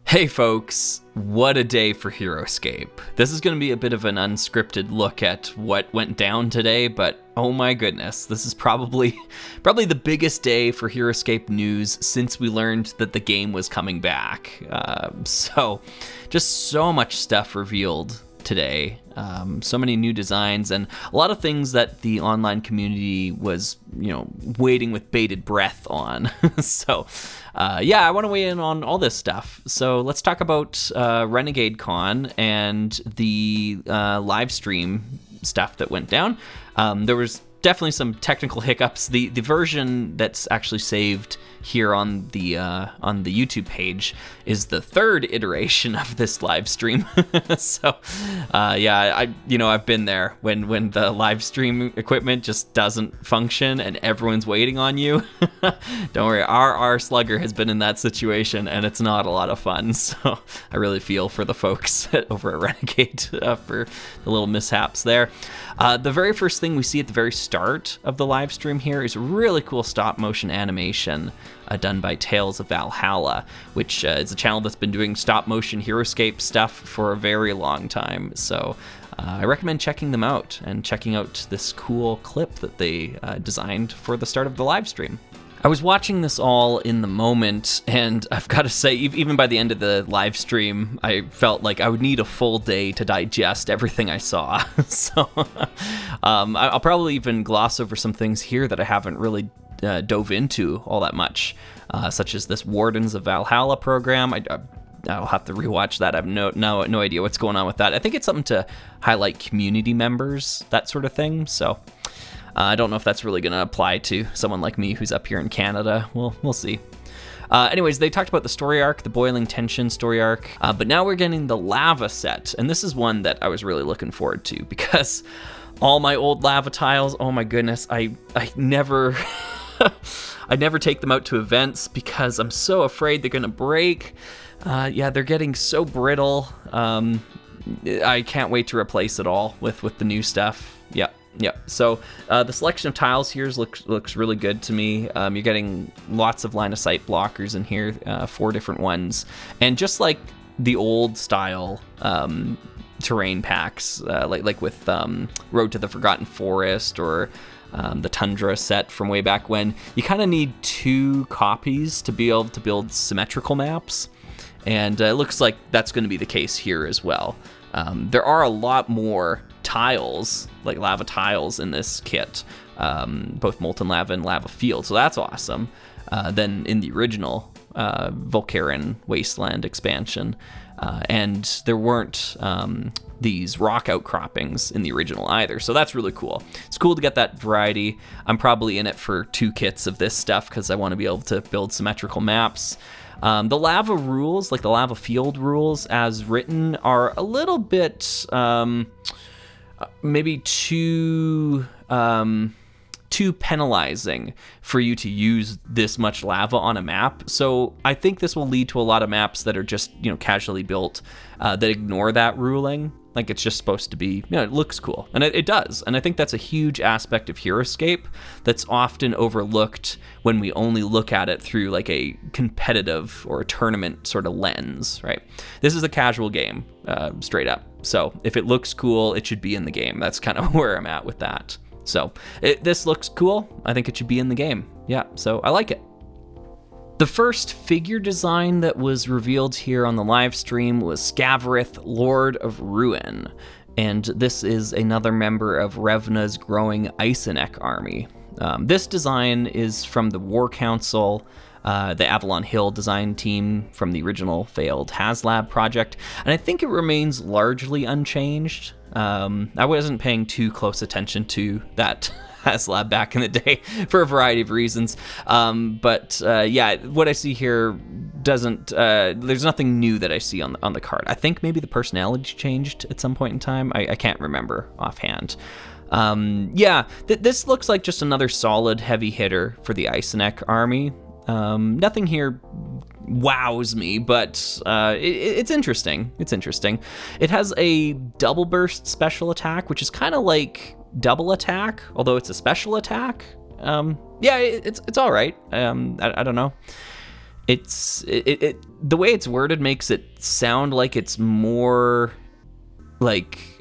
Hey folks, what a day for Heroscape. This is going to be a bit of an unscripted look at what went down today, but oh my goodness, this is probably the biggest day for Heroscape news since we learned that the game was coming back. So just so much stuff revealed today. So many new designs and a lot of things that the online community was, waiting with bated breath on. So, I want to weigh in on all this stuff. So let's talk about RenegadeCon and the live stream stuff that went down. There was definitely some technical hiccups. The version that's actually saved here on the YouTube page is the third iteration of this live stream. So I've been there when the live stream equipment just doesn't function and everyone's waiting on you. Don't worry, our Slugger has been in that situation and it's not a lot of fun. So I really feel for the folks over at Renegade for the little mishaps there. The very first thing we see at the very start of the live stream here is really cool stop motion animation done by Tales of Valhalla, which is a channel that's been doing stop motion Heroscape stuff for a very long time. So I recommend checking them out and checking out this cool clip that they designed for the start of the live stream. I was watching this all in the moment, and I've got to say, even by the end of the live stream, I felt like I would need a full day to digest everything I saw. So I'll probably even gloss over some things here that I haven't really dove into all that much, such as this Wardens of Valhalla program. I'll have to rewatch that. I have no idea what's going on with that. I think it's something to highlight community members, that sort of thing. So I don't know if that's really going to apply to someone like me who's up here in Canada. We'll see. Anyways, they talked about the story arc, the Boiling Tension story arc, but now we're getting the lava set, and this is one that I was really looking forward to because all my old lava tiles, oh my goodness, I never I never take them out to events because I'm so afraid they're gonna break. They're getting so brittle. I can't wait to replace it all with the new stuff. Yeah. So the selection of tiles here looks really good to me. You're getting lots of line of sight blockers in here, 4 different ones, and just like the old style terrain packs, like with Road to the Forgotten Forest or the Tundra set from way back when, you kind of need 2 copies to be able to build symmetrical maps, and it looks like that's going to be the case here as well. There are a lot more tiles, like lava tiles in this kit, both Molten Lava and Lava Field, so that's awesome, than in the original Volcaren Wasteland expansion. And there weren't these rock outcroppings in the original either, so that's really cool. It's cool to get that variety. I'm probably in it for 2 kits of this stuff because I want to be able to build symmetrical maps. The lava rules, like the Lava Field rules as written, are a little bit maybe too penalizing for you to use this much lava on a map. So I think this will lead to a lot of maps that are just, casually built that ignore that ruling. Like it's just supposed to be, it looks cool. And it does. And I think that's a huge aspect of Heroscape that's often overlooked when we only look at it through like a competitive or a tournament sort of lens, right? This is a casual game, straight up. So if it looks cool, it should be in the game. That's kind of where I'm at with that. So this looks cool. I think it should be in the game. Yeah, so I like it. The first figure design that was revealed here on the live stream was Scavorith, Lord of Ruin. And this is another member of Revna's growing Iceneck army. This design is from the War Council, the Avalon Hill design team from the original failed HasLab project. And I think it remains largely unchanged. I wasn't paying too close attention to that HasLab back in the day for a variety of reasons. But what I see here doesn't, there's nothing new that I see on the card. I think maybe the personality changed at some point in time. I can't remember offhand. This looks like just another solid heavy hitter for the Iceneck army. Nothing here wows me, but it's interesting. It's interesting. It has a double burst special attack, which is kind of like double attack, although it's a special attack. It's all right. I don't know. the way it's worded makes it sound like it's more like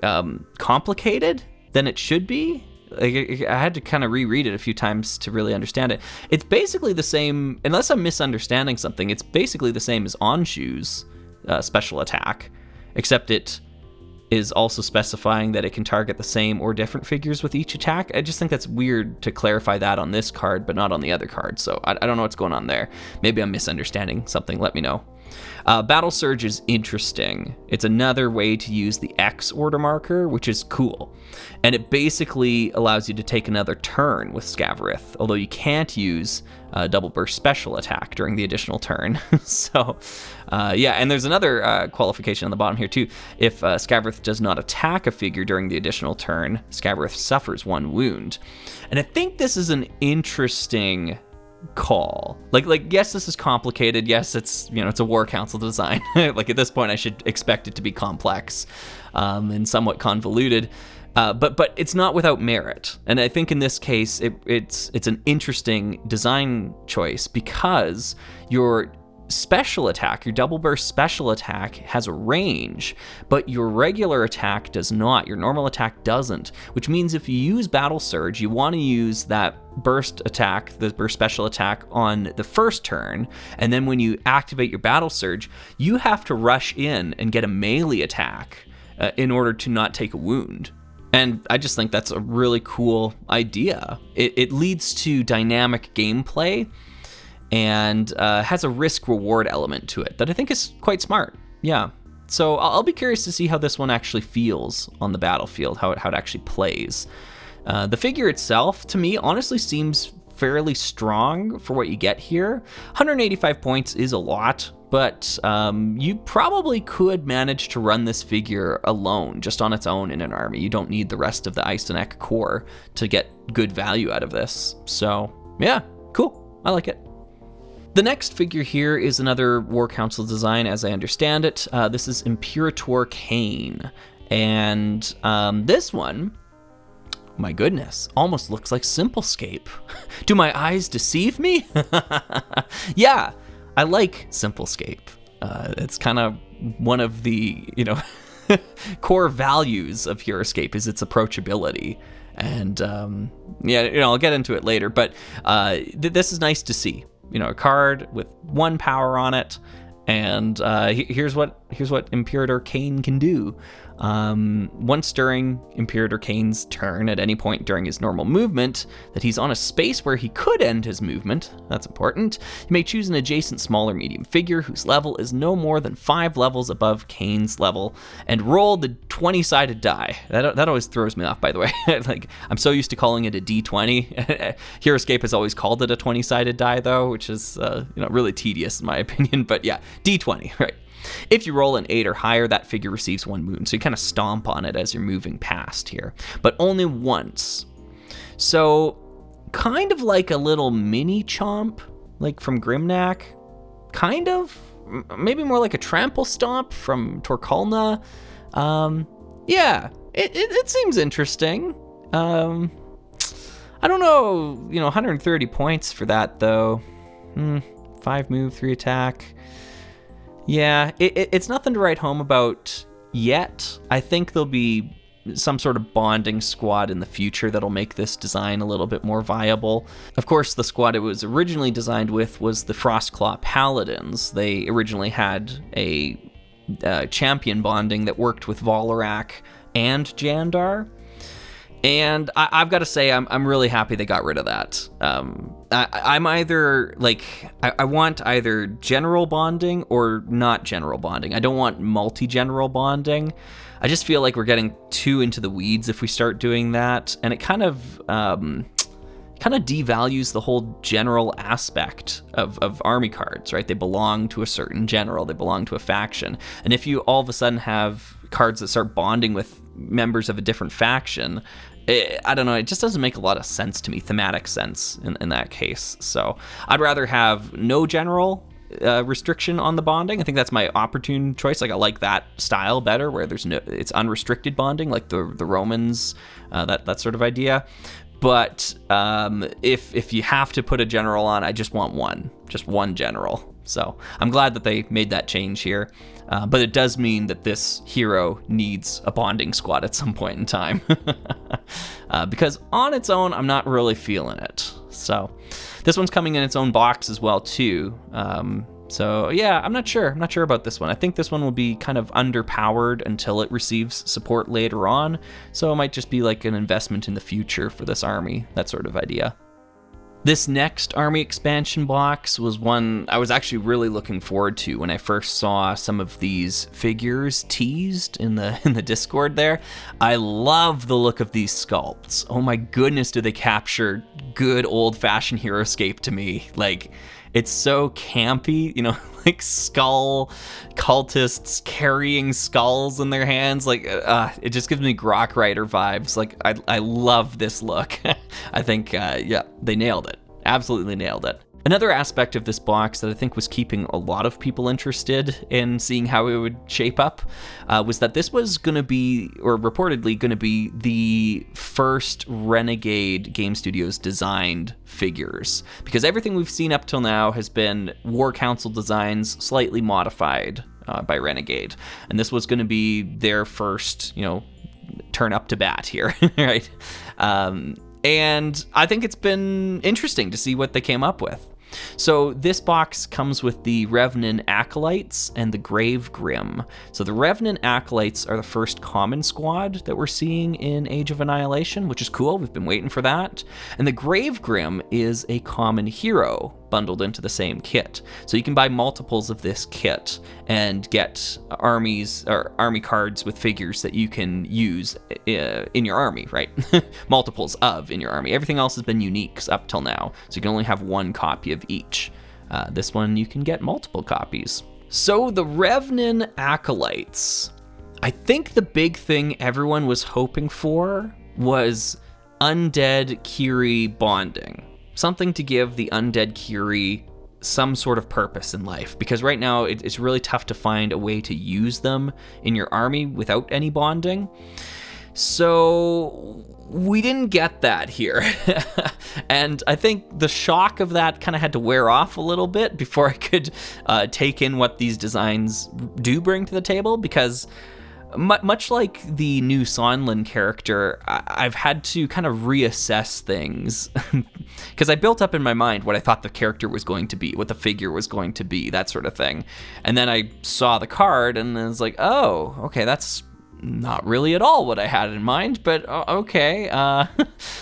complicated than it should be. Like, I had to kind of reread it a few times to really understand it. It's basically the same, unless I'm misunderstanding something, it's basically the same as Onshu's special attack, except it is also specifying that it can target the same or different figures with each attack. I just think that's weird to clarify that on this card, but not on the other card. So I don't know what's going on there. Maybe I'm misunderstanding something. Let me know. Battle Surge is interesting. It's another way to use the X order marker, which is cool. And it basically allows you to take another turn with Scavorith, although you can't use double burst special attack during the additional turn. So, yeah, and there's another qualification on the bottom here too. If Scavorith does not attack a figure during the additional turn, Scavorith suffers 1 wound. And I think this is an interesting call. Like yes, this is complicated. Yes, it's it's a War Council design. Like at this point I should expect it to be complex and somewhat convoluted, but it's not without merit. And I think in this case it's an interesting design choice, because your special attack, your double burst special attack, has a range, but your regular attack does not. Your normal attack doesn't, which means if you use Battle Surge, you want to use that burst attack, the burst special attack, on the first turn, and then when you activate your Battle Surge, you have to rush in and get a melee attack in order to not take a wound. And I just think that's a really cool idea. It leads to dynamic gameplay and has a risk-reward element to it that I think is quite smart. Yeah. So I'll be curious to see how this one actually feels on the battlefield, how it actually plays. The figure itself, to me, honestly seems fairly strong for what you get here. 185 points is a lot, but you probably could manage to run this figure alone, just on its own in an army. You don't need the rest of the Eisenach core to get good value out of this. So yeah, cool. I like it. The next figure here is another War Council design, as I understand it. This is Imperator Kayne. And this one, my goodness, almost looks like Simplescape. Do my eyes deceive me? Yeah, I like Simplescape. It's kind of one of the, core values of Heroscape is its approachability. And yeah, I'll get into it later, but this is nice to see. A card with 1 power on it, and here's what Imperator Kayne can do. Once during Imperator Kayne's turn, at any point during his normal movement, that he's on a space where he could end his movement, that's important, you may choose an adjacent small or medium figure whose level is no more than 5 levels above Kayne's level, and roll the 20-sided die. That always throws me off, by the way. Like, I'm so used to calling it a D20. Heroscape has always called it a 20-sided die, though, which is really tedious in my opinion. But yeah, D20, right? If you roll an 8 or higher, that figure receives 1 wound. So you kind of stomp on it as you're moving past here, but only once. So kind of like a little mini chomp, like from Grimnack. Kind of, maybe more like a trample stomp from Torkalna. Yeah, it seems interesting. I don't know, 130 points for that though. 5 move, 3 attack. Yeah, it's nothing to write home about yet. I think there'll be some sort of bonding squad in the future that'll make this design a little bit more viable. Of course, the squad it was originally designed with was the Frostclaw Paladins. They originally had a champion bonding that worked with Valorak and Jandar. And I've got to say, I'm really happy they got rid of that. I'm either I want either general bonding or not general bonding. I don't want multi-general bonding. I just feel like we're getting too into the weeds if we start doing that, and it kind of devalues the whole general aspect of army cards, right? They belong to a certain general, they belong to a faction, and if you all of a sudden have cards that start bonding with members of a different faction, I don't know, it just doesn't make a lot of sense to me, thematic sense in that case. So I'd rather have no general restriction on the bonding. I think that's my opportune choice. Like, I like that style better, where it's unrestricted bonding, like the Romans, that sort of idea. But if you have to put a general on, I just want one general. So I'm glad that they made that change here. But it does mean that this hero needs a bonding squad at some point in time. Because on its own, I'm not really feeling it. So this one's coming in its own box as well, too. So yeah, I'm not sure. I'm not sure about this one. I think this one will be kind of underpowered until it receives support later on. So it might just be like an investment in the future for this army, that sort of idea. This next army expansion box was one I was actually really looking forward to when I first saw some of these figures teased in the Discord there. I love the look of these sculpts. Oh my goodness, do they capture good old-fashioned Heroscape to me. Like, it's so campy, you know, like skull cultists carrying skulls in their hands. Like, it just gives me Grok Rider vibes. Like, I love this look. I think, yeah, they nailed it. Absolutely nailed it. Another aspect of this box that I think was keeping a lot of people interested in seeing how it would shape up was that this was going to be, or reportedly going to be, the first Renegade Game Studios designed figures. Because everything we've seen up till now has been War Council designs slightly modified by Renegade. And this was going to be their first, you know, turn up to bat here, right? And I think it's been interesting to see what they came up with. So this box comes with the Revnan Acolytes and the Grave Grim. So the Revnan Acolytes are the first common squad that we're seeing in Age of Annihilation, which is cool. We've been waiting for that. And the Grave Grim is a common hero bundled into the same kit. So you can buy multiples of this kit and get armies or army cards with figures that you can use in your army, right? Multiples of in your army. Everything else has been uniques up till now, so you can only have one copy of each. This one you can get multiple copies. So the Revnan Acolytes, I think the big thing everyone was hoping for was undead Kyrie bonding. Something to give the undead Kyrie some sort of purpose in life, because right now it's really tough to find a way to use them in your army without any bonding. So we didn't get that here. And I think the shock of that kind of had to wear off a little bit before I could take in what these designs do bring to the table, because much like the new Sonlin character, I've had to kind of reassess things because I built up in my mind what I thought the character was going to be, what the figure was going to be, that sort of thing. And then I saw the card and I was like, oh, okay, that's not really at all what I had in mind, but okay.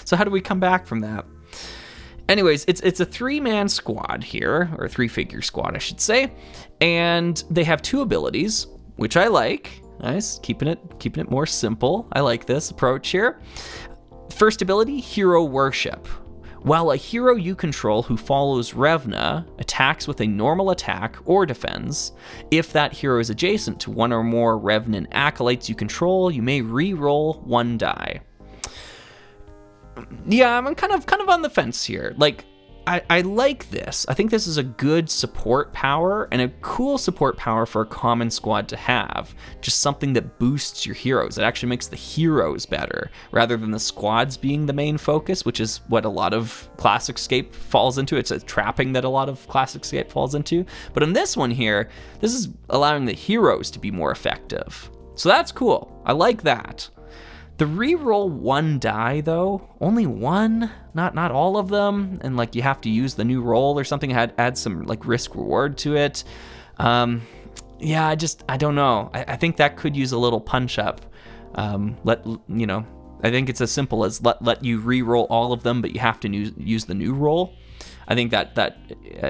So how do we come back from that? Anyways, it's a 3-man squad here, or a 3-figure squad, I should say. And they have 2 abilities, which I like. Nice, keeping it more simple. I like this approach here. First ability, Hero Worship. While a hero you control who follows Revna attacks with a normal attack or defends, if that hero is adjacent to one or more Revnan Acolytes you control, you may re-roll 1 die. Yeah, I'm kind of on the fence here. Like, I like this. I think this is a good support power and a cool support power for a common squad to have. Just something that boosts your heroes. It actually makes the heroes better rather than the squads being the main focus, which is what a lot of Classicscape falls into. It's a trapping that a lot of Classicscape falls into. But in this one here, this is allowing the heroes to be more effective. So that's cool. I like that. The reroll 1 die though, only 1, not all of them, and like you have to use the new roll or something, add some like risk reward to it. Yeah, I don't know. I think that could use a little punch up. I think it's as simple as let you reroll all of them, but you have to use the new roll. I think that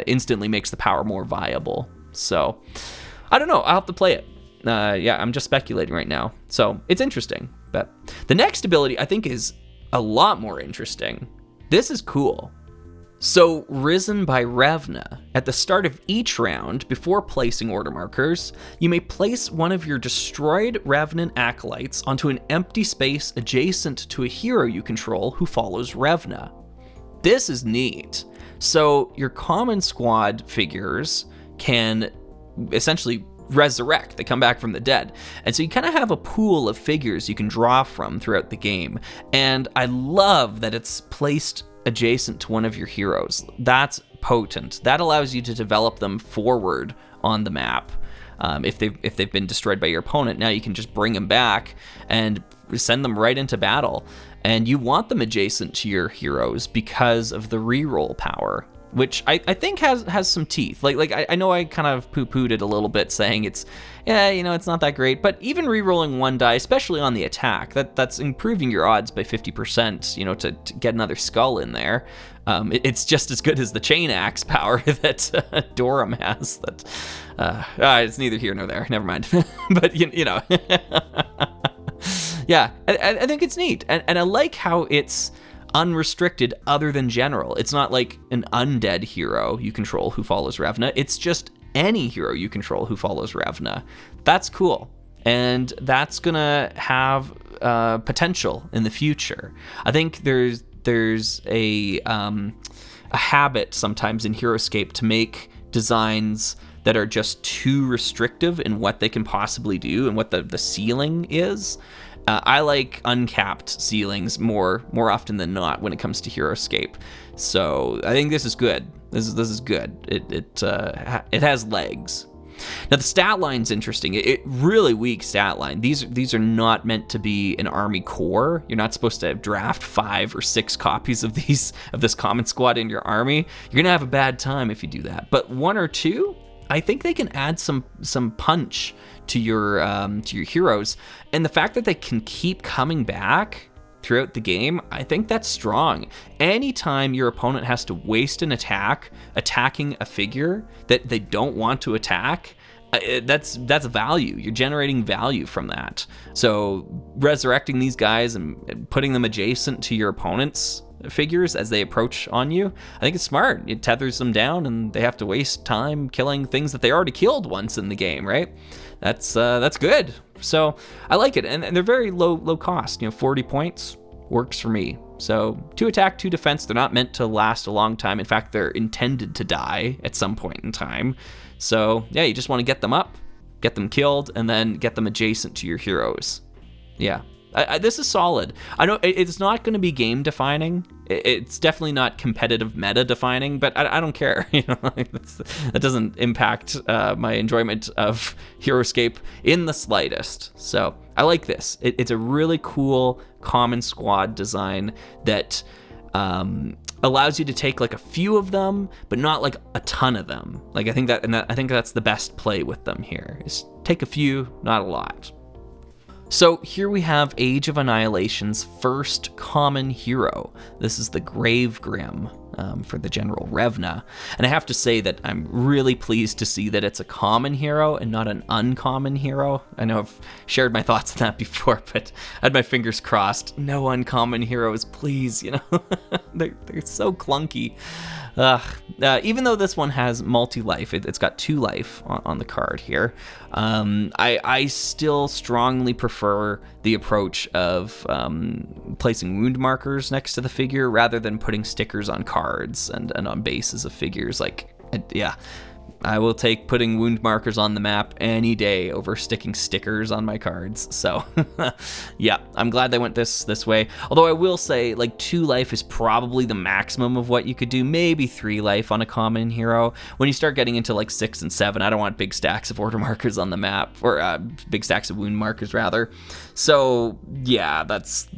instantly makes the power more viable. So I don't know. I'll have to play it. Yeah, I'm just speculating right now. So it's interesting. But the next ability I think is a lot more interesting. This is cool. So, Risen by Revna. At the start of each round, before placing order markers, you may place one of your destroyed Revnan Acolytes onto an empty space adjacent to a hero you control who follows Revna. This is neat. So, your common squad figures can essentially resurrect. They come back from the dead. And so you kind of have a pool of figures you can draw from throughout the game. And I love that it's placed adjacent to one of your heroes. That's potent. That allows you to develop them forward on the map. If they've been destroyed by your opponent, now you can just bring them back and send them right into battle. And you want them adjacent to your heroes because of the reroll power, which I think has some teeth. Like I know I kind of poo-pooed it a little bit, saying it's not that great. But even rerolling one die, especially on the attack, that's improving your odds by 50%. To get another skull in there. It's just as good as the chain axe power that Durham has. It's neither here nor there. Never mind. But yeah, I think it's neat, and I like how it's unrestricted other than general. It's not like an undead hero you control who follows Revna. It's just any hero you control who follows Revna. That's cool, and that's gonna have potential in the future. I think there's a habit sometimes in Heroscape to make designs that are just too restrictive in what they can possibly do and what the ceiling is. I like uncapped ceilings more often than not when it comes to Heroscape. So I think this is good. This is good. It has legs. Now the stat line's interesting. It really weak stat line. These are not meant to be an army core. You're not supposed to draft 5 or 6 copies of this common squad in your army. You're gonna have a bad time if you do that. But 1 or 2, I think they can add some punch to your heroes, and the fact that they can keep coming back throughout the game, I think that's strong. Anytime your opponent has to waste an attack attacking a figure that they don't want to attack, that's value. You're generating value from that. So resurrecting these guys and putting them adjacent to your opponent's figures as they approach on you, I think it's smart. It tethers them down and they have to waste time killing things that they already killed once in the game, right? That's good. So I like it, and they're very low cost. 40 points works for me. So 2 attack, 2 defense. They're not meant to last a long time. In fact, they're intended to die at some point in time. So yeah, you just want to get them up, get them killed, and then get them adjacent to your heroes. Yeah. This is solid. I know it's not going to be game defining. It's definitely not competitive meta defining, but I don't care. That doesn't impact my enjoyment of Heroscape in the slightest. So I like this. It's a really cool common squad design that allows you to take like a few of them, but not like a ton of them. Like I think that's the best play with them here. Is take a few, not a lot. So here we have Age of Annihilation's first common hero. This is the Gravegrim for the General Revna. And I have to say that I'm really pleased to see that it's a common hero and not an uncommon hero. I know I've shared my thoughts on that before, but I had my fingers crossed. No uncommon heroes, please. They're so clunky. Even though this one has multi-life, it's got 2 life on the card here. I still strongly prefer the approach of placing wound markers next to the figure rather than putting stickers on cards and on bases of figures. I will take putting wound markers on the map any day over sticking stickers on my cards. So yeah, I'm glad they went this way. Although I will say 2 life is probably the maximum of what you could do. Maybe 3 life on a common hero. When you start getting into 6 and 7, I don't want big stacks of order markers on the map, or big stacks of wound markers rather. So yeah, that's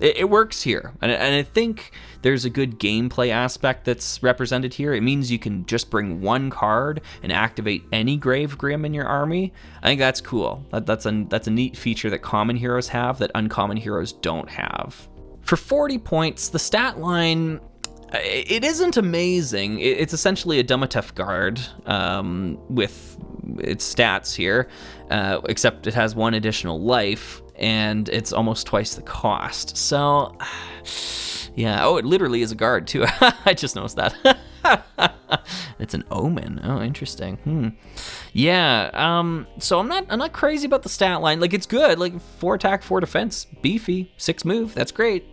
it works here, and I think there's a good gameplay aspect that's represented here. It means you can just bring 1 card and activate any Gravegrim in your army. I think that's cool. That's a neat feature that common heroes have that uncommon heroes don't have. For 40 points, the stat line, it isn't amazing. It's essentially a Dumatef guard with its stats here, except it has 1 additional life, and it's almost twice the cost. So, yeah. Oh, it literally is a guard too. I just noticed that. It's an omen. Oh, interesting. Yeah. So I'm not crazy about the stat line. It's good. 4 attack, 4 defense, beefy, 6 move. That's great.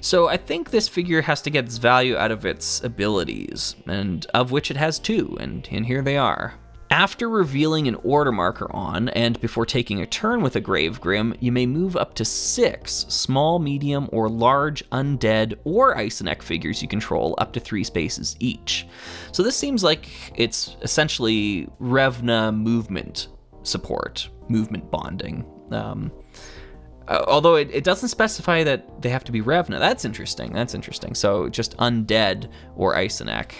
So I think this figure has to get its value out of its abilities, and of which it has 2, and here they are. After revealing an order marker on, and before taking a turn with a Gravegrim, you may move up to 6 small, medium, or large undead or Icenic figures you control up to 3 spaces each. So this seems like it's essentially Revna movement support, movement bonding. Although it doesn't specify that they have to be Revna. That's interesting. So just undead or Icenic.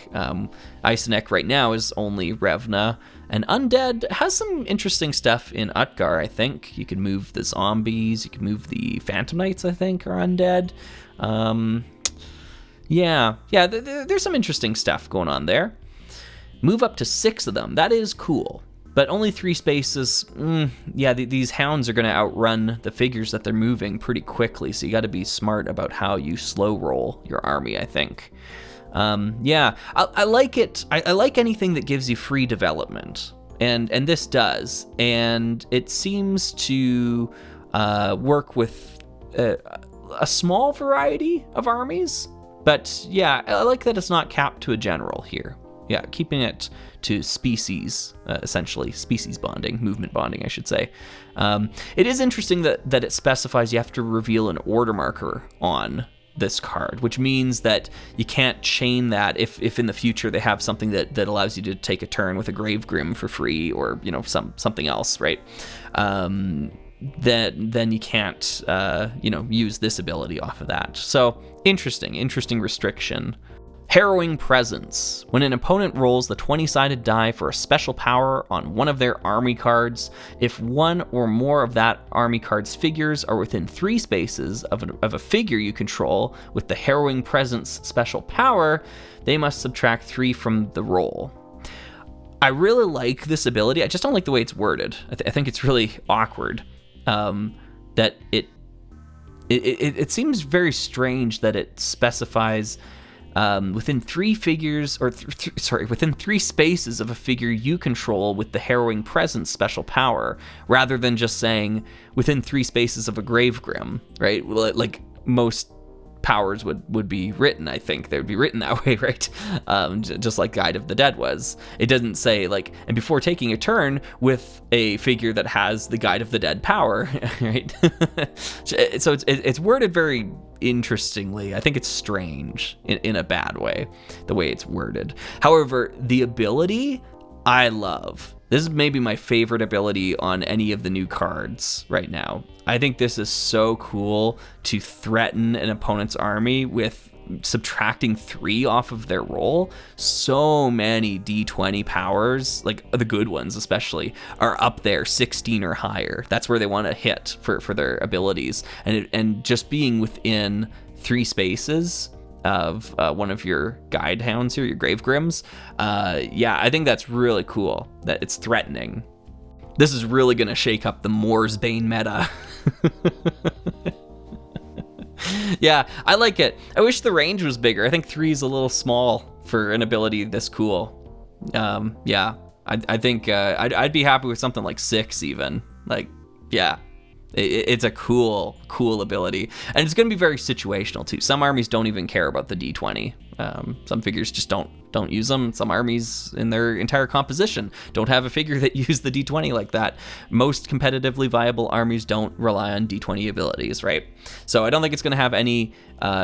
Icenic right now is only Revna. And undead has some interesting stuff in Utgar, I think. You can move the zombies. You can move the Phantom Knights, I think, are undead. There's some interesting stuff going on there. Move up to 6 of them. That is cool. But only 3 spaces, these hounds are going to outrun the figures that they're moving pretty quickly, so you got to be smart about how you slow roll your army, I think. I like it. I like anything that gives you free development, and this does. And it seems to work with a small variety of armies, but yeah, I like that it's not capped to a general here. Yeah, keeping it to species, essentially. Species bonding, movement bonding, I should say. It is interesting that it specifies you have to reveal an order marker on this card, which means that you can't chain that if in the future they have something that allows you to take a turn with a Gravegrim for free, or something else, right? Then you can't use this ability off of that. So interesting restriction. Harrowing Presence. When an opponent rolls the 20-sided die for a special power on one of their army cards, if one or more of that army card's figures are within 3 spaces of a figure you control with the Harrowing Presence special power, they must subtract 3 from the roll. I really like this ability. I just don't like the way it's worded. I think it's really awkward. That it seems very strange that it specifies within 3 figures, or within 3 spaces of a figure you control with the Harrowing Presence special power, rather than just saying within 3 spaces of a Gravegrim, right? Like most powers would be written. I think they would be written that way, right? Just like Guide of the Dead was. It doesn't say and before taking a turn with a figure that has the Guide of the Dead power, right? So it's worded very interestingly. I think it's strange in a bad way, the way it's worded. However, the ability I love. This is maybe my favorite ability on any of the new cards right now. I think this is so cool to threaten an opponent's army with subtracting 3 off of their roll. So many D20 powers, like the good ones especially, are up there 16 or higher. That's where they want to hit for their abilities. And just being within 3 spaces of one of your guide hounds here, your Gravegrims, I think that's really cool that it's threatening. This is really going to shake up the Moor's Bane meta. Yeah, I like it. I wish the range was bigger. I think 3 is a little small for an ability this cool. I think I'd be happy with something like 6 even. It's a cool ability, and it's going to be very situational too. Some armies don't even care about the D20. Some figures just don't use them. Some armies in their entire composition don't have a figure that use the D20 like that. Most competitively viable armies don't rely on D20 abilities, right? So I don't think it's going to have any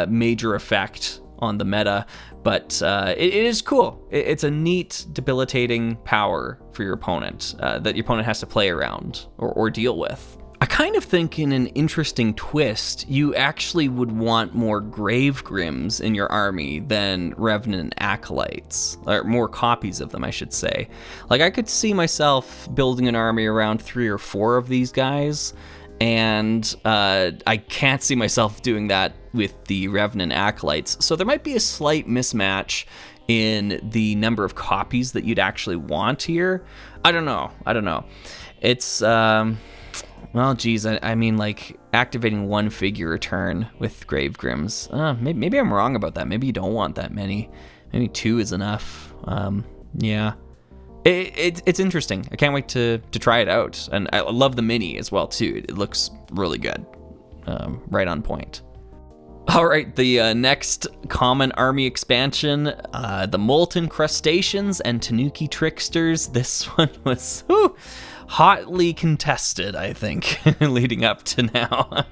major effect on the meta, but it is cool. It's a neat, debilitating power for your opponent that your opponent has to play around or deal with. I kind of think in an interesting twist, you actually would want more Gravegrims in your army than Revnan Acolytes, or more copies of them, I should say. Like, I could see myself building an army around 3 or 4 of these guys, and I can't see myself doing that with the Revnan Acolytes. So there might be a slight mismatch in the number of copies that you'd actually want here. I don't know. It's... well, geez, I mean, like, activating 1 figure a turn with Gravegrims. Maybe I'm wrong about that. Maybe you don't want that many. Maybe 2 is enough. Yeah. It's interesting. I can't wait to try it out. And I love the mini as well, too. It looks really good. Right on point. All right, the next common army expansion, the Molten Crustaceans and Tanuki Tricksters. This one was hotly contested, I think, leading up to now.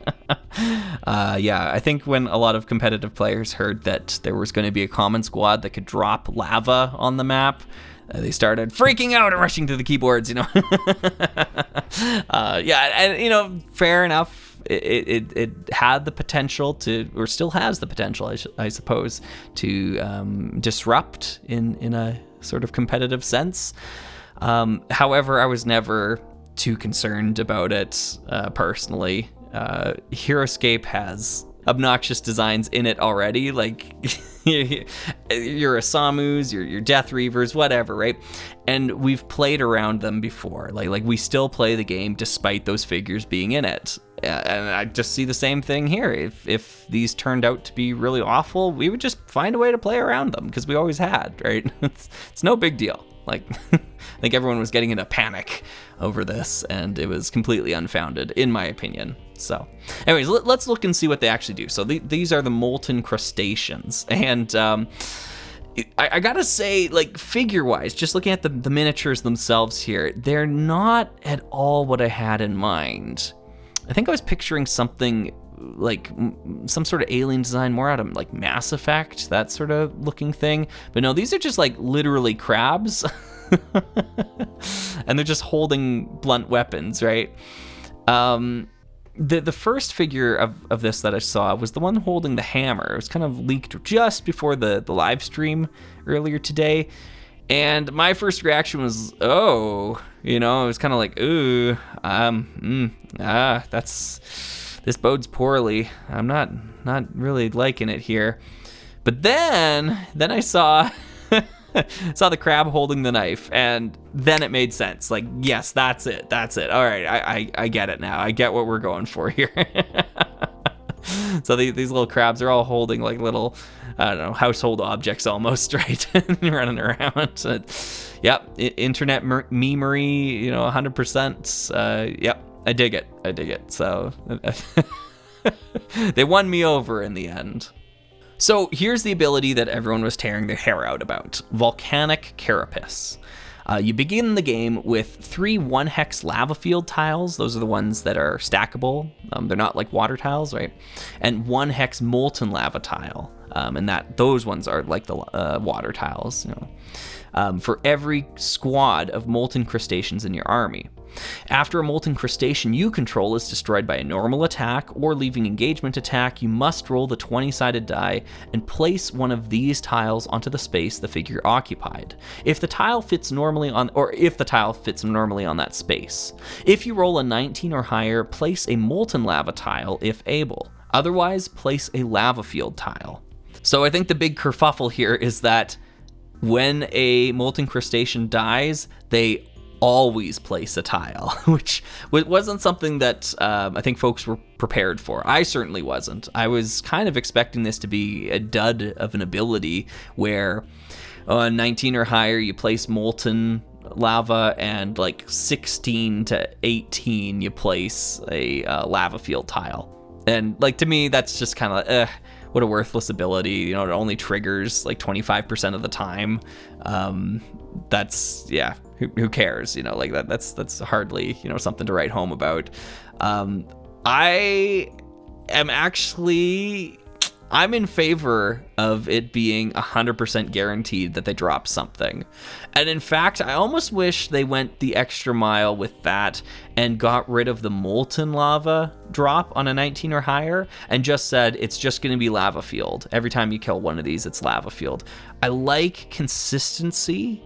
Yeah, I think when a lot of competitive players heard that there was going to be a common squad that could drop lava on the map, they started freaking out and rushing to the keyboards, Yeah, and, fair enough. It had the potential to, or still has the potential, I suppose, to disrupt in a sort of competitive sense. However, I was never too concerned about it personally. Heroscape has obnoxious designs in it already, like your Asamus, your Death Reavers, whatever, right? And we've played around them before. Like we still play the game despite those figures being in it. And I just see the same thing here. If these turned out to be really awful, we would just find a way to play around them, because we always had, right? It's no big deal. Like, I think everyone was getting in a panic over this, and it was completely unfounded, in my opinion. So, anyways, let's look and see what they actually do. So these are the Molten Crustaceans, and I gotta say, like, figure-wise, just looking at the miniatures themselves here, they're not at all what I had in mind. I think I was picturing something like some sort of alien design, more out of like Mass Effect, that sort of looking thing. But no, these are just like literally crabs. And they're just holding blunt weapons, right? The first figure of this that I saw was the one holding the hammer. It was kind of leaked just before the live stream earlier today. And my first reaction was, it was kind of like, ooh, this bodes poorly. I'm not really liking it here. But then I saw the crab holding the knife, and then it made sense. Like, yes, that's it. All right, I get it now. I get what we're going for here. So these little crabs are all holding like little, I don't know, household objects almost, right? Running around. Yep, internet memery, 100%. Yep, I dig it. So they won me over in the end. So here's the ability that everyone was tearing their hair out about: Volcanic Carapace. You begin the game with 3 1-hex lava field tiles. Those are the ones that are stackable. They're not like water tiles, right? And 1-hex molten lava tile. And those ones are like the water tiles, for every squad of molten crustaceans in your army. After a molten crustacean you control is destroyed by a normal attack or leaving engagement attack, you must roll the 20-sided die and place one of these tiles onto the space the figure occupied. If the tile fits normally on that space. If you roll a 19 or higher, place a molten lava tile if able. Otherwise, place a lava field tile. So I think the big kerfuffle here is that when a molten crustacean dies, they always place a tile, which wasn't something that I think folks were prepared for. I certainly wasn't. I was kind of expecting this to be a dud of an ability where on 19 or higher you place molten lava, and like 16 to 18 you place a lava field tile. And like, to me, that's just kind of what a worthless ability. It only triggers like 25% of the time. That's, yeah, who cares? Like that's hardly, something to write home about. I'm in favor of it being 100% guaranteed that they drop something. And in fact, I almost wish they went the extra mile with that and got rid of the molten lava drop on a 19 or higher and just said it's just going to be lava field. Every time you kill one of these, it's lava field. I like consistency,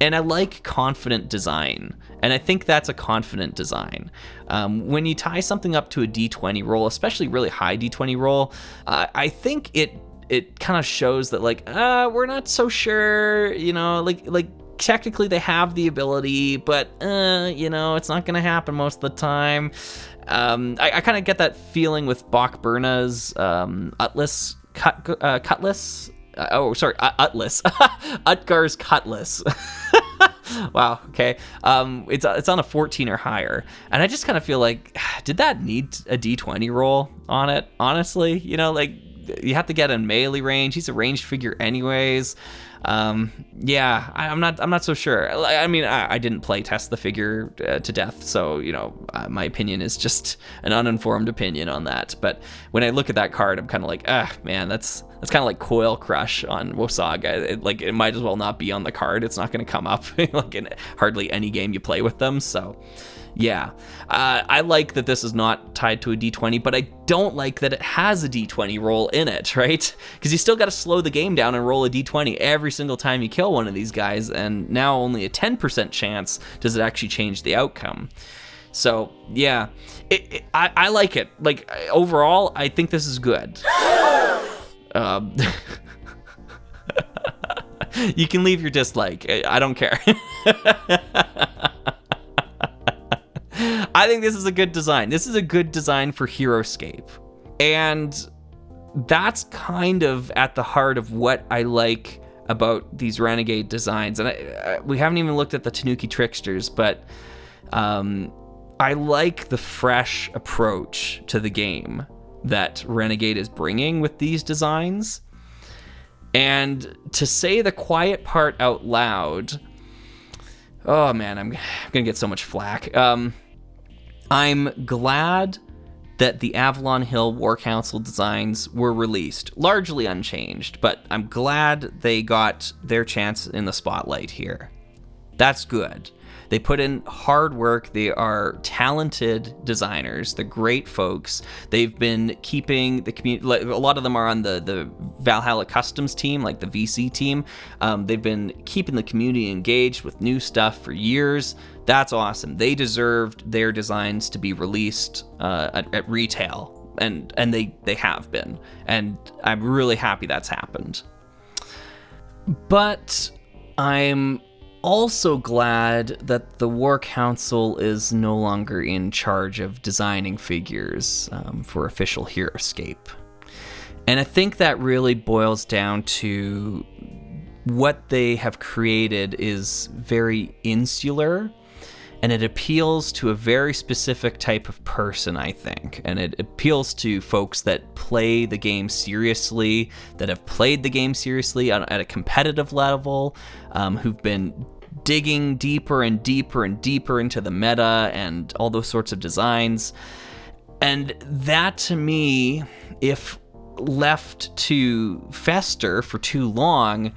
and I like confident design. And I think that's a confident design. When you tie something up to a D20 roll, especially really high D20 roll, I think it kind of shows that like, we're not so sure, like technically they have the ability, but it's not going to happen most of the time. I kind of get that feeling with Bach Burna's Utgar's Cutlass. Wow, okay. It's on a 14 or higher, and I just kind of feel like, did that need a D20 roll on it? Honestly, you have to get in melee range. He's a ranged figure anyways. Yeah, I'm not so sure. I mean, I didn't play test the figure to death, so my opinion is just an uninformed opinion on that. But when I look at that card, I'm kind of like, man, that's kind of like Coil Crush on Wosaga. It might as well not be on the card. It's not going to come up like in hardly any game you play with them. So yeah, I like that this is not tied to a D20, but I don't like that it has a D20 roll in it, right? Because you still got to slow the game down and roll a D20 every single time you kill one of these guys, and now only a 10% chance does it actually change the outcome. So yeah, I like it. Like overall, I think this is good. You can leave your dislike. I don't care. I think this is a good design. This is a good design for Heroscape. And that's kind of at the heart of what I like about these Renegade designs. And we haven't even looked at the Tanuki Tricksters, but I like the fresh approach to the game that Renegade is bringing with these designs. And to say the quiet part out loud, oh man, I'm gonna get so much flack. I'm glad that the Avalon Hill War Council designs were released, largely unchanged, but I'm glad they got their chance in the spotlight here. That's good. They put in hard work. They are talented designers. They're great folks. They've been keeping the community, like, a lot of them are on the Valhalla Customs team, like the VC team. They've been keeping the community engaged with new stuff for years. That's awesome. They deserved their designs to be released at retail, and they have been. And I'm really happy that's happened. But I'm also glad that the War Council is no longer in charge of designing figures for official Heroscape. And I think that really boils down to what they have created is very insular, and it appeals to a very specific type of person, I think. And it appeals to folks that play the game seriously, that have played the game seriously at a competitive level, who've been digging deeper and deeper and deeper into the meta and all those sorts of designs. And that, to me, if left to fester for too long,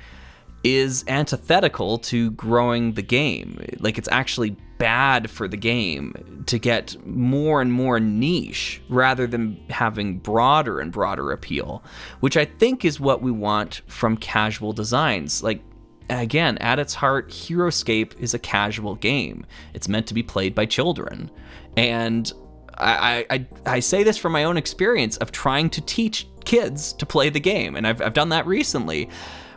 is antithetical to growing the game. Like, it's actually bad for the game to get more and more niche rather than having broader and broader appeal, which I think is what we want from casual designs. Like, again, at its heart, Heroscape is a casual game. It's meant to be played by children. And I say this from my own experience of trying to teach kids to play the game. And I've done that recently,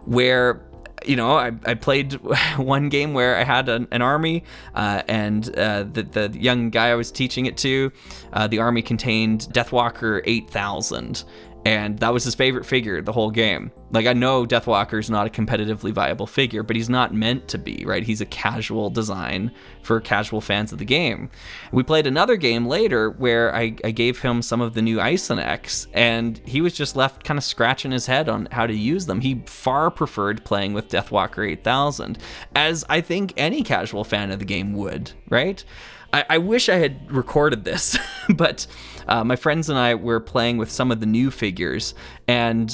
where I played one game where I had an army, and the young guy I was teaching it to, the army contained Deathwalker 8000, and that was his favorite figure the whole game. Like, I know Deathwalker's not a competitively viable figure, but he's not meant to be, right? He's a casual design for casual fans of the game. We played another game later where I gave him some of the new Isoneks, and he was just left kind of scratching his head on how to use them. He far preferred playing with Deathwalker 8000, as I think any casual fan of the game would, right? I wish I had recorded this, but my friends and I were playing with some of the new figures, and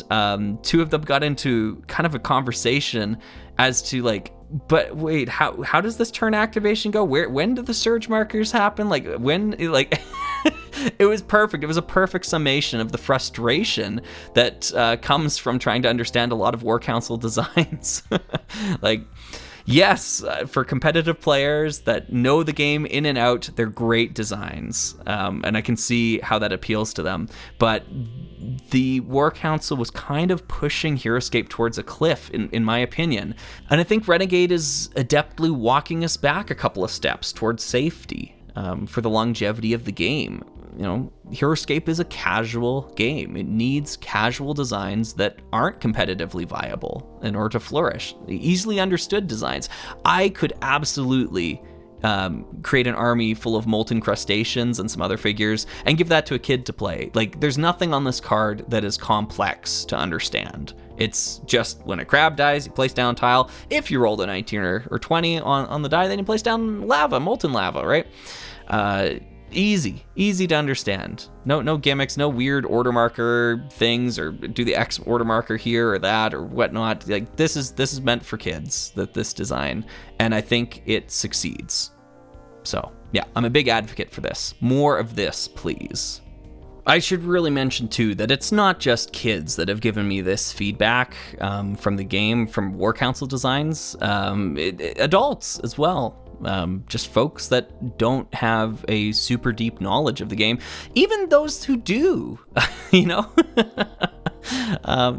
two of them got into kind of a conversation as to, like, but wait, how does this turn activation go? When do the surge markers happen? Like, when, like, it was perfect. It was a perfect summation of the frustration that comes from trying to understand a lot of War Council designs. Like, yes, for competitive players that know the game in and out, they're great designs, and I can see how that appeals to them. But the War Council was kind of pushing Heroscape towards a cliff, in my opinion. And I think Renegade is adeptly walking us back a couple of steps towards safety for the longevity of the game. Heroscape is a casual game. It needs casual designs that aren't competitively viable in order to flourish. Easily understood designs. I could absolutely create an army full of Molten Crustaceans and some other figures, and give that to a kid to play. Like, there's nothing on this card that is complex to understand. It's just when a crab dies, you place down a tile. If you rolled a 19 or 20 on the die, then you place down lava, molten lava, right? Easy to understand. No gimmicks, no weird order marker things, or do the X order marker here or that or whatnot. Like, this is meant for kids, this design, and I think it succeeds. So yeah, I'm a big advocate for this. More of this, please. I should really mention too that it's not just kids that have given me this feedback from the game, from War Council designs, adults as well. Just folks that don't have a super deep knowledge of the game, even those who do, you know?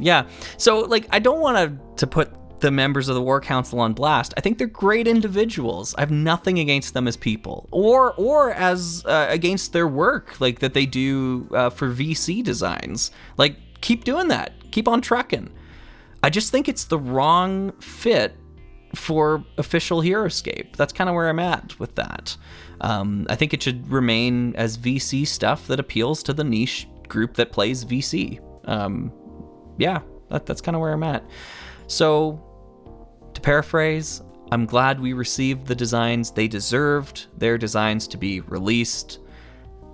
Yeah, so like, I don't want to put the members of the War Council on blast. I think they're great individuals. I have nothing against them as people, or as against their work, like that they do for VC designs. Like, keep doing that. Keep on trucking. I just think it's the wrong fit for official Heroscape. That's kind of where I'm at with that. I think it should remain as VC stuff that appeals to the niche group that plays VC. Yeah, that's kind of where I'm at. So, to paraphrase, I'm glad we received the designs. They deserved their designs to be released.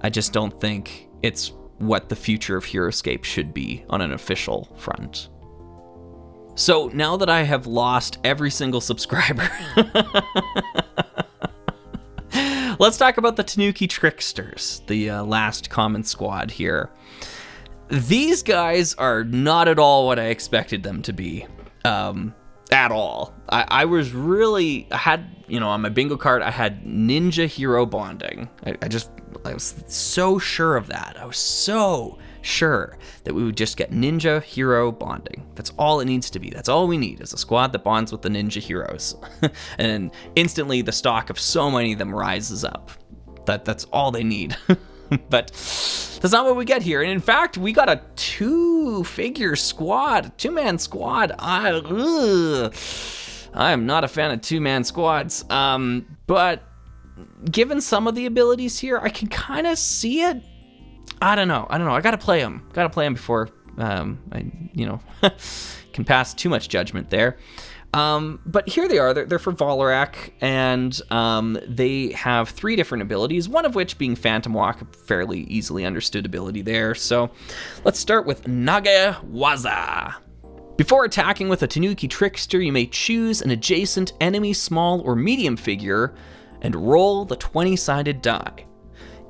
I just don't think it's what the future of Heroscape should be on an official front. So now that I have lost every single subscriber, let's talk about the Tanuki Tricksters, the last common squad here. These guys are not at all what I expected them to be, at all. I was really, I had, on my bingo card, I had ninja hero bonding. I was so sure of that. I was so sure that we would just get ninja hero bonding. That's all it needs to be. That's all we need, is a squad that bonds with the ninja heroes. And instantly the stock of so many of them rises up. That's all they need. But that's not what we get here. And in fact, we got a 2-figure squad, 2-man squad. I am not a fan of 2-man squads. But given some of the abilities here, I can kind of see it. I don't know. I gotta play them. Before I can pass too much judgment there. But here they are. They're for Valorak, and they have 3 different abilities, one of which being Phantom Walk, a fairly easily understood ability there. So let's start with Nagewaza. Before attacking with a Tanuki Trickster, you may choose an adjacent enemy small or medium figure and roll the 20-sided die.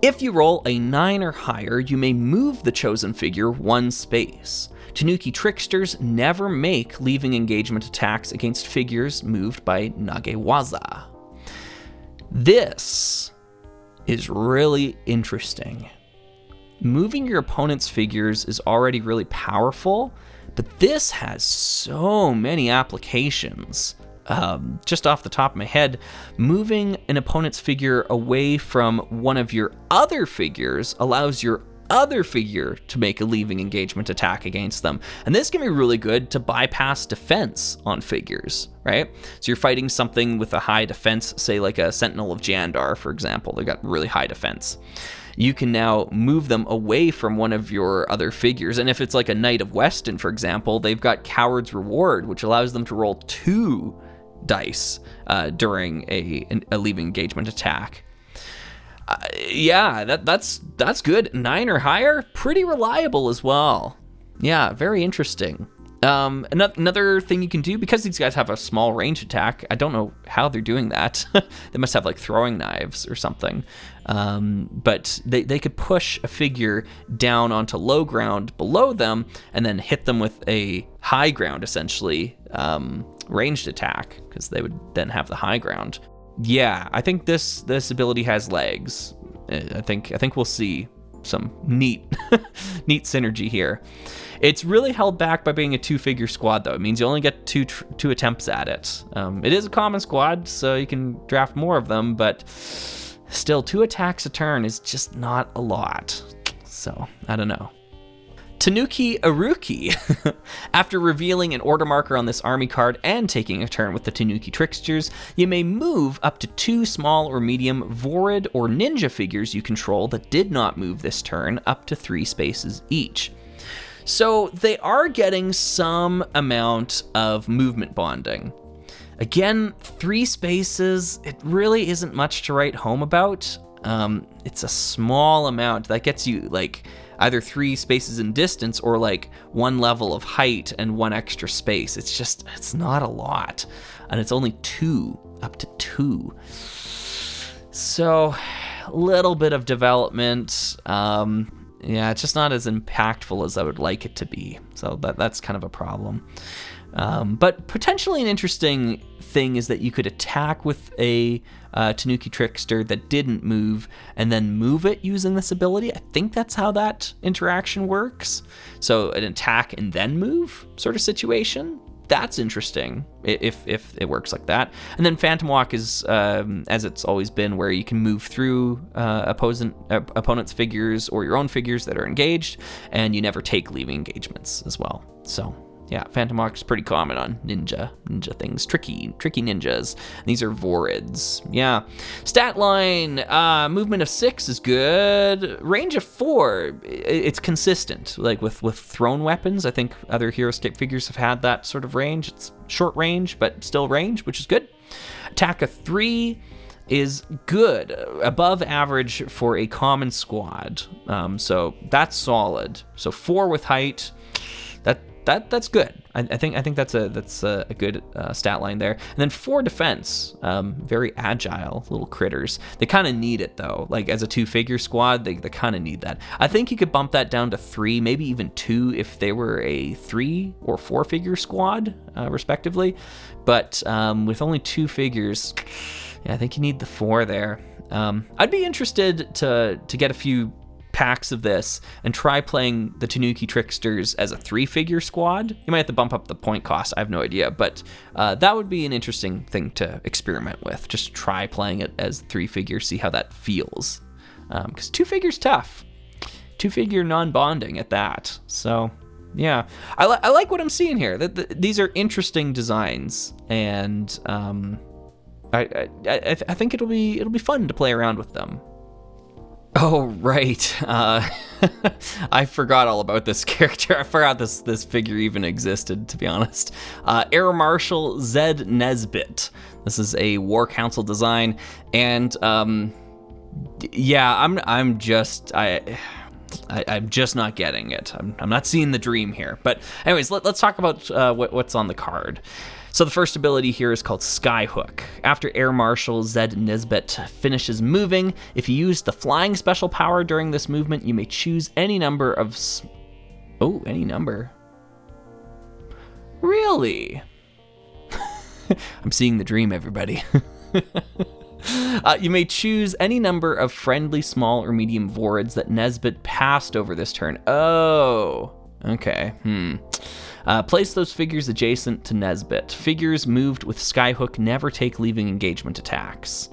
If you roll a 9 or higher, you may move the chosen figure 1 space. Tanuki Tricksters never make leaving engagement attacks against figures moved by Nagewaza. This is really interesting. Moving your opponent's figures is already really powerful, but this has so many applications. Just off the top of my head, moving an opponent's figure away from one of your other figures allows your other figure to make a leaving engagement attack against them. And this can be really good to bypass defense on figures, right? So you're fighting something with a high defense, say like a Sentinel of Jandar, for example. They've got really high defense. You can now move them away from one of your other figures. And if it's like a Knight of Weston, for example, they've got Coward's Reward, which allows them to roll 2 dice during a leaving engagement attack. Yeah, that's good. 9 or higher, pretty reliable as well. Yeah, very interesting. Another thing you can do, because these guys have a small range attack, I don't know how they're doing that. They must have like throwing knives or something. But they could push a figure down onto low ground below them and then hit them with a high ground, essentially, ranged attack, because they would then have the high ground. Yeah, I think this ability has legs. I think we'll see some neat synergy here. It's really held back by being a 2-figure squad, though. It means you only get two attempts at it. It is a common squad, so you can draft more of them, but still, 2 attacks a turn is just not a lot. So, I don't know. Tanuki Aruki. After revealing an order marker on this army card and taking a turn with the Tanuki Tricksters, you may move up to 2 small or medium Vorid or Ninja figures you control that did not move this turn up to 3 spaces each. So they are getting some amount of movement bonding. Again, 3 spaces, it really isn't much to write home about. It's a small amount that gets you like either 3 spaces in distance or like 1 level of height and 1 extra space. It's not a lot. And it's only 2, up to 2. So a little bit of development. Yeah, it's just not as impactful as I would like it to be. So that's kind of a problem. But potentially an interesting thing is that you could attack with a Tanuki Trickster that didn't move and then move it using this ability. I think that's how that interaction works. So an attack and then move sort of situation. That's interesting if it works like that. And then Phantom Walk is, as it's always been, where you can move through opponent's figures or your own figures that are engaged, and you never take leaving engagements as well. So yeah, Phantom Walk is pretty common on ninja things, tricky ninjas. And these are Vorids. Yeah, stat line, movement of 6 is good. Range of 4, it's consistent. Like with thrown weapons, I think other Heroscape figures have had that sort of range. It's short range, but still range, which is good. Attack of 3 is good, above average for a common squad. So that's solid. So 4 with height. That's good. I think that's a good stat line there. And then 4 defense, very agile little critters. They kind of need it though. Like as a 2-figure squad, they kind of need that. I think you could bump that down to 3, maybe even 2 if they were a 3 or 4-figure squad, respectively. But with only 2 figures, yeah, I think you need the 4 there. I'd be interested to get a few packs of this and try playing the Tanuki Tricksters as a 3-figure squad. You might have to bump up the point cost, I have no idea, but that would be an interesting thing to experiment with. Just try playing it as 3-figure, see how that feels. Because 2-figure's tough. 2-figure non-bonding at that. So yeah, I like what I'm seeing here. These are interesting designs, and I think it'll be fun to play around with them. Oh, right. I forgot all about this character. I forgot this figure even existed, to be honest. Air Marshall Zed Nesbitt. This is a War Council design, and yeah, I'm just not getting it. I'm not seeing the dream here. But anyways, let's talk about what's on the card. So the first ability here is called Skyhook. After Air Marshal Zed Nesbitt finishes moving, if you use the flying special power during this movement, you may choose any number of... any number? Really? I'm seeing the dream, everybody. You may choose any number of friendly small or medium Vorids that Nesbitt passed over this turn. Oh, okay. Place those figures adjacent to Nesbitt. Figures moved with Skyhook never take leaving engagement attacks.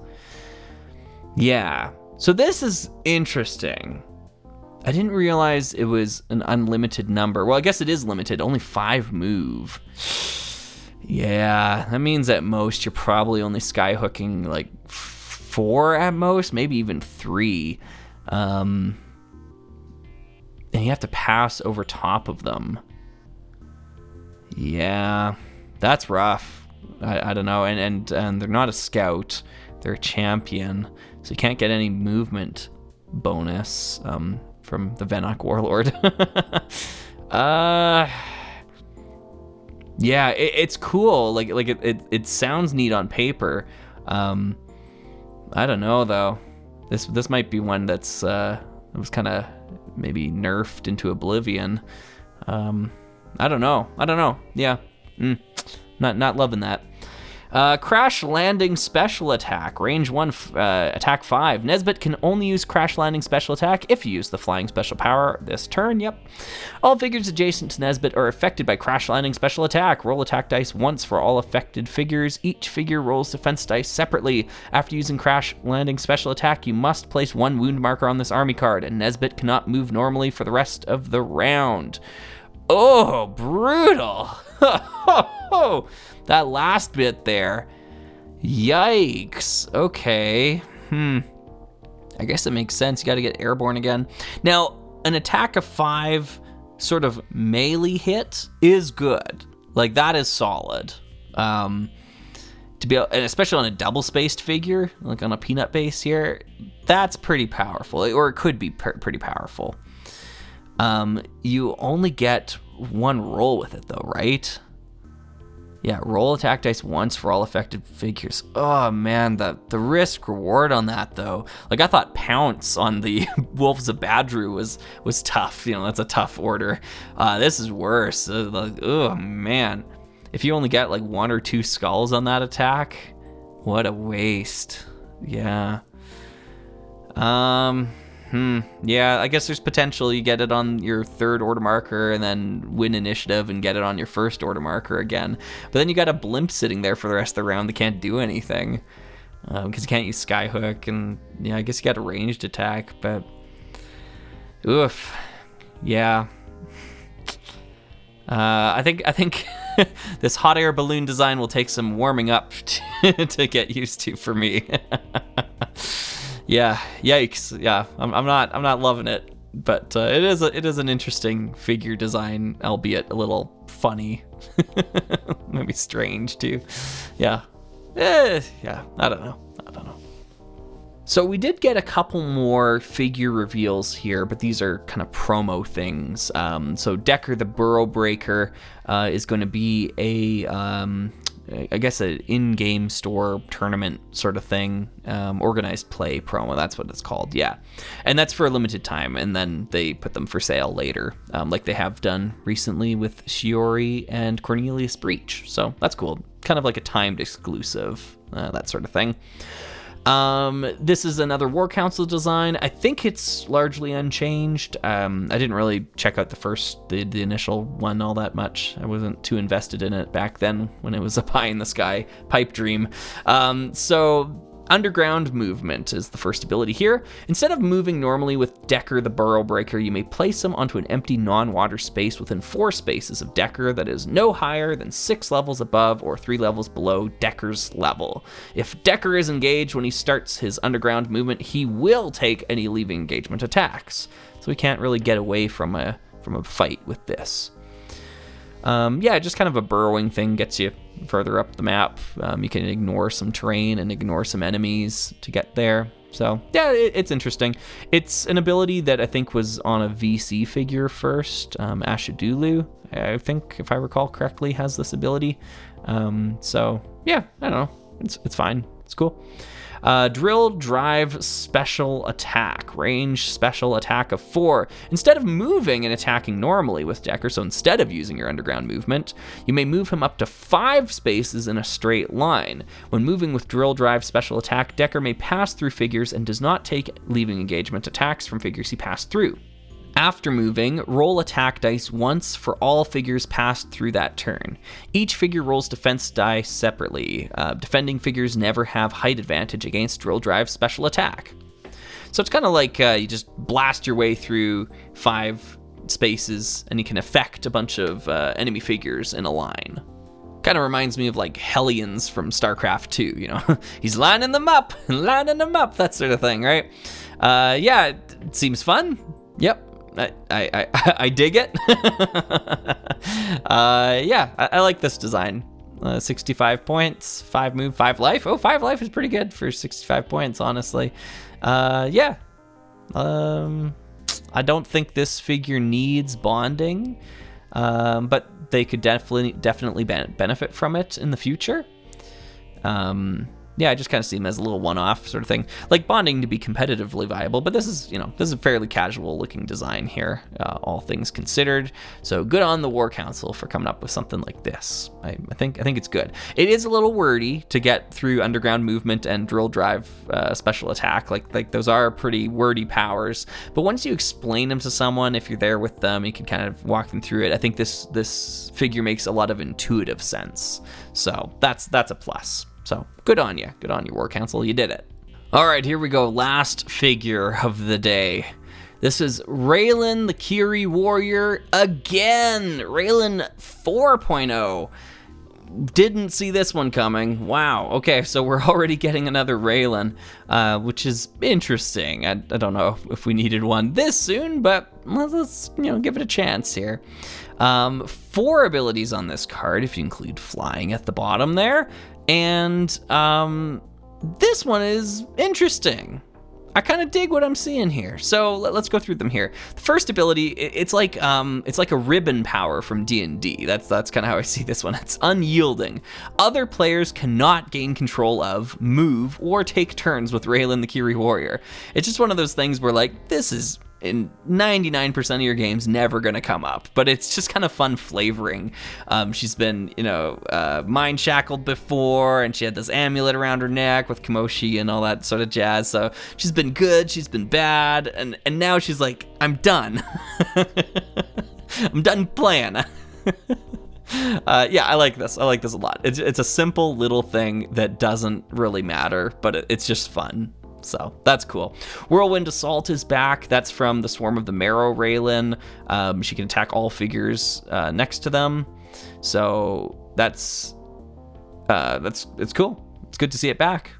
Yeah, so this is interesting. I didn't realize it was an unlimited number. Well, I guess it is limited, only 5 move. Yeah, that means at most you're probably only Skyhooking like 4 at most, maybe even 3. And you have to pass over top of them. Yeah, that's rough. I don't know, and they're not a scout, they're a champion, so you can't get any movement bonus from the Venok Warlord. Yeah, it's cool. Like it sounds neat on paper. I don't know though. This might be one that's it was kind of maybe nerfed into oblivion. I don't know. Yeah, not loving that. Crash Landing Special Attack. Range 1, attack 5. Nesbitt can only use Crash Landing Special Attack if you use the Flying Special Power this turn. Yep. All figures adjacent to Nesbitt are affected by Crash Landing Special Attack. Roll attack dice once for all affected figures. Each figure rolls defense dice separately. After using Crash Landing Special Attack, you must place 1 wound marker on this army card, and Nesbitt cannot move normally for the rest of the round. Oh, brutal. That last bit there. Yikes. Okay. I guess it makes sense. You got to get airborne again. Now, an attack of 5 sort of melee hit is good. Like, that is solid. To be, and especially on a double-spaced figure, like on a peanut base here, that's pretty powerful. Or it could be pretty powerful. You only get 1 roll with it, though, right? Yeah, roll attack dice once for all affected figures. Oh man, the risk reward on that though. Like, I thought Pounce on the Wolves of Badru was tough. You know, that's a tough order. This is worse. Oh man, if you only get like 1 or 2 skulls on that attack, what a waste. Yeah. Yeah, I guess there's potential you get it on your 3rd order marker and then win initiative and get it on your 1st order marker again. But then you got a blimp sitting there for the rest of the round that can't do anything. Because you can't use Skyhook, and yeah, I guess you got a ranged attack, but oof. Yeah. I think this hot air balloon design will take some warming up to get used to for me. Yeah, yikes. Yeah, I'm not loving it, but it is an interesting figure design, albeit a little funny, maybe strange too. Yeah, yeah. I don't know. So we did get a couple more figure reveals here, but these are kind of promo things. So Decker the Burrowbreaker is going to be I guess an in-game store tournament sort of thing, organized play promo, that's what it's called, yeah. And that's for a limited time, and then they put them for sale later, like they have done recently with Shiori and Cornelius Breach. So that's cool, kind of like a timed exclusive, that sort of thing. This is another War Council design. I think it's largely unchanged. I didn't really check out the initial one all that much. I wasn't too invested in it back then when it was a pie in the sky pipe dream. So underground movement is the first ability here. Instead of moving normally with Decker the Burrowbreaker, you may place him onto an empty non-water space within 4 spaces of Decker that is no higher than 6 levels above or 3 levels below Decker's level. If Decker is engaged when he starts his underground movement, he will take any leaving engagement attacks. So we can't really get away from a fight with this. Yeah, just kind of a burrowing thing, gets you further up the map. You can ignore some terrain and ignore some enemies to get there. So yeah, it's interesting. It's an ability that I think was on a VC figure first. Ashidulu, I think, if I recall correctly, has this ability. So yeah, I don't know. It's fine. It's cool. Drill Drive Special Attack. Range Special Attack of 4. Instead of moving and attacking normally with Decker, so instead of using your underground movement, you may move him up to 5 spaces in a straight line. When moving with Drill Drive Special Attack, Decker may pass through figures and does not take leaving engagement attacks from figures he passed through. After moving, roll attack dice once for all figures passed through that turn. Each figure rolls defense dice separately. Defending figures never have height advantage against Drill Drive Special Attack. So it's kind of like you just blast your way through 5 spaces and you can affect a bunch of enemy figures in a line. Kind of reminds me of like Hellions from StarCraft 2, you know? He's lining them up, that sort of thing, right? Yeah, it seems fun. Yep. I dig it. Yeah, I like this design. 65 points, 5 move, 5 life. Oh, 5 life is pretty good for 65 points, honestly. Yeah. I don't think this figure needs bonding, but they could definitely benefit from it in the future. yeah, I just kind of see them as a little one-off sort of thing, like bonding to be competitively viable. But this is a fairly casual-looking design here, all things considered. So good on the War Council for coming up with something like this. I think it's good. It is a little wordy to get through underground movement and drill drive special attack. Like those are pretty wordy powers. But once you explain them to someone, if you're there with them, you can kind of walk them through it. I think this figure makes a lot of intuitive sense. So that's a plus. So good on you. Good on you, War Council. You did it. All right, here we go. Last figure of the day. This is Raelin, the Kyrie warrior again. Raelin 4.0. Didn't see this one coming. Wow. Okay, so we're already getting another Raelin, which is interesting. I don't know if we needed one this soon, but let's give it a chance here. 4 abilities on this card, if you include flying at the bottom there. And this one is interesting. I kind of dig what I'm seeing here. So let's go through them here. The first ability, it's like a ribbon power from D&D. That's kind of how I see this one. It's unyielding. Other players cannot gain control of, move, or take turns with Raelin the Kyrie warrior. It's just one of those things where like this is in 99% of your games never gonna come up, but it's just kind of fun flavoring. She's been mind shackled before, and she had this amulet around her neck with Kamoshi and all that sort of jazz. So she's been good, she's been bad, and now she's like, I'm done. I'm done playing. Yeah, I like this. I like this a lot. It's a simple little thing that doesn't really matter, but it's just fun. So that's cool. Whirlwind Assault is back. That's from the Swarm of the Marrow Raelin. She can attack all figures next to them. So it's cool. It's good to see it back.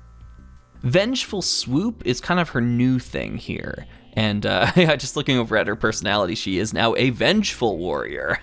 Vengeful Swoop is kind of her new thing here. And just looking over at her personality, she is now a Vengeful Warrior.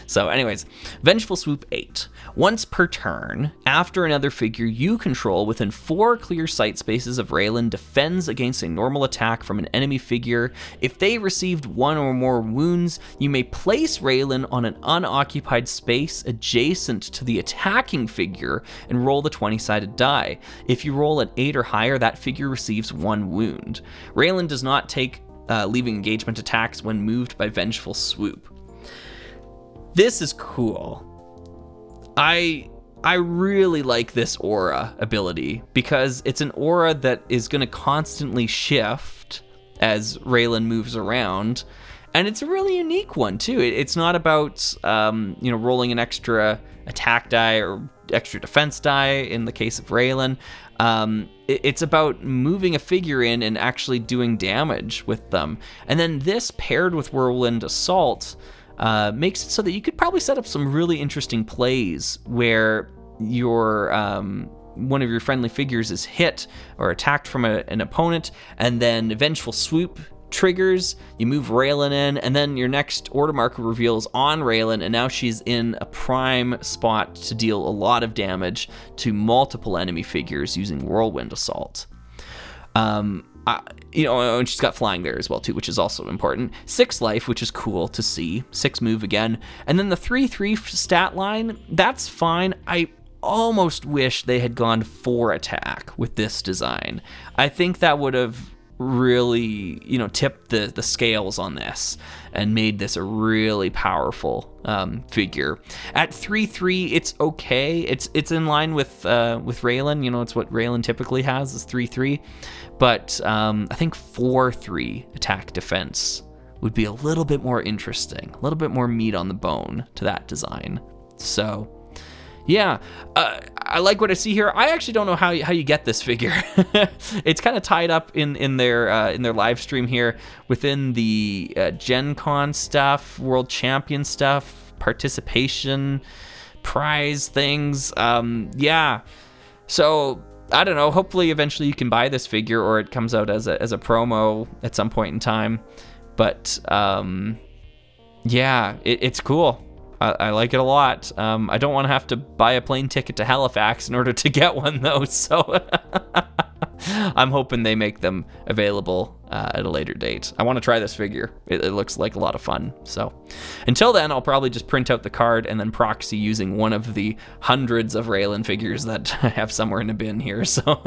So anyways, Vengeful Swoop 8. Once per turn, after another figure you control within 4 clear sight spaces of Raelin defends against a normal attack from an enemy figure, if they received 1 or more wounds, you may place Raelin on an unoccupied space adjacent to the attacking figure and roll the 20-sided die. If you roll an 8 or higher, that figure receives 1 wound. Raelin does not take leaving engagement attacks when moved by Vengeful Swoop. This is cool. I really like this aura ability because it's an aura that is going to constantly shift as Raelin moves around, and it's a really unique one too. It's not about rolling an extra attack die or extra defense die in the case of Raelin. It's about moving a figure in and actually doing damage with them. And then this paired with Whirlwind Assault makes it so that you could probably set up some really interesting plays where your one of your friendly figures is hit or attacked from an opponent, and then Vengeful Swoop triggers, you move Raelin in, and then your next order marker reveals on Raelin, and now she's in a prime spot to deal a lot of damage to multiple enemy figures using Whirlwind Assault. And she's got flying there as well too, which is also important. 6 life, which is cool to see. 6 move again, and then the 3/3 stat line, that's fine. I almost wish they had gone 4 attack with this design. I think that would have really tipped the scales on this and made this a really powerful figure. At 3/3 it's okay. It's in line with Raelin. It's what Raelin typically has is 3/3, but I think 4/3 attack defense would be a little bit more interesting, a little bit more meat on the bone to that design. So yeah, I like what I see here. I actually don't know how you get this figure. It's kind of tied up in their live stream here within the Gen Con stuff, World Champion stuff, participation, prize things. Yeah, so I don't know. Hopefully, eventually you can buy this figure, or it comes out as a promo at some point in time. But yeah, it's cool. I like it a lot. I don't want to have to buy a plane ticket to Halifax in order to get one, though. So I'm hoping they make them available at a later date. I want to try this figure. It looks like a lot of fun. So until then, I'll probably just print out the card and then proxy using one of the hundreds of Raelin figures that I have somewhere in a bin here. So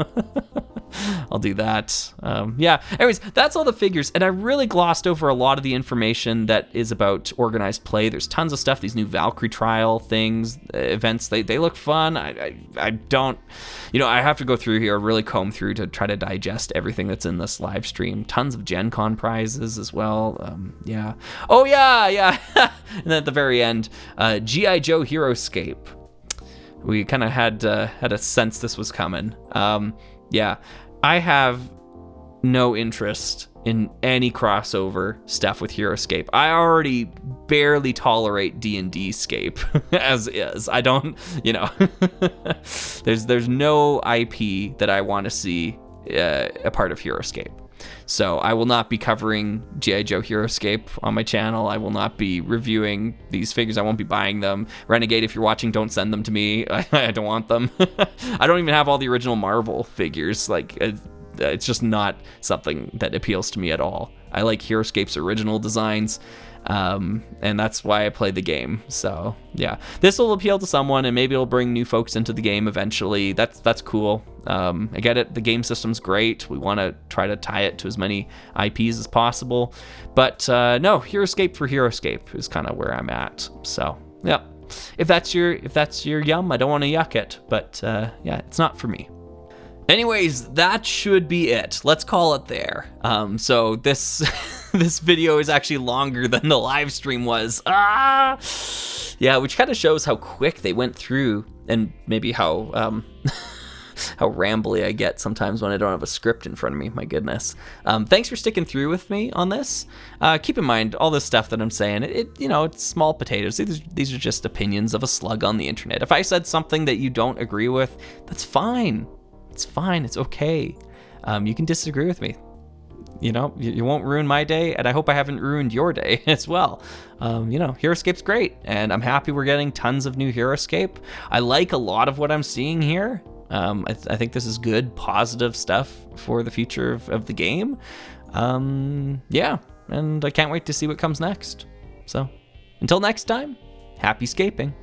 I'll do that. Yeah, anyways, that's all the figures. And I really glossed over a lot of the information that is about organized play. There's tons of stuff, these new Valkyrie trial things, events, they look fun. I don't, I have to go through here, really comb through to try to digest everything that's in this live stream. Tons of Gen Con prizes as well. Yeah. Oh, yeah. And then at the very end, G.I. Joe Heroscape. We kind of had a sense this was coming. Yeah, I have no interest in any crossover stuff with Heroscape. I already barely tolerate D&D scape as is. I don't, there's no IP that I want to see a part of Heroscape. So I will not be covering G.I. Joe Heroscape on my channel. I will not be reviewing these figures. I won't be buying them. Renegade, if you're watching, don't send them to me. I don't want them. I don't even have all the original Marvel figures. Like, it's just not something that appeals to me at all. I like Heroscape's original designs, and that's why I play the game. So yeah, this will appeal to someone, and maybe it'll bring new folks into the game eventually. That's cool. I get it. The game system's great. We want to try to tie it to as many IPs as possible. But no, Heroscape for Heroscape is kind of where I'm at. So yeah, if that's your yum, I don't want to yuck it. But yeah, it's not for me. Anyways, that should be it. Let's call it there. So this this video is actually longer than the live stream was. Yeah, which kind of shows how quick they went through, and maybe how how rambly I get sometimes when I don't have a script in front of me. My goodness. Thanks for sticking through with me on this. Keep in mind, all this stuff that I'm saying, it's small potatoes. These are just opinions of a slug on the internet. If I said something that you don't agree with, that's fine. It's fine. It's okay. You can disagree with me. You won't ruin my day, and I hope I haven't ruined your day as well. Heroscape's great, and I'm happy we're getting tons of new Heroscape. I like a lot of what I'm seeing here. I think this is good, positive stuff for the future of the game. Yeah, and I can't wait to see what comes next. So, until next time, happy scaping.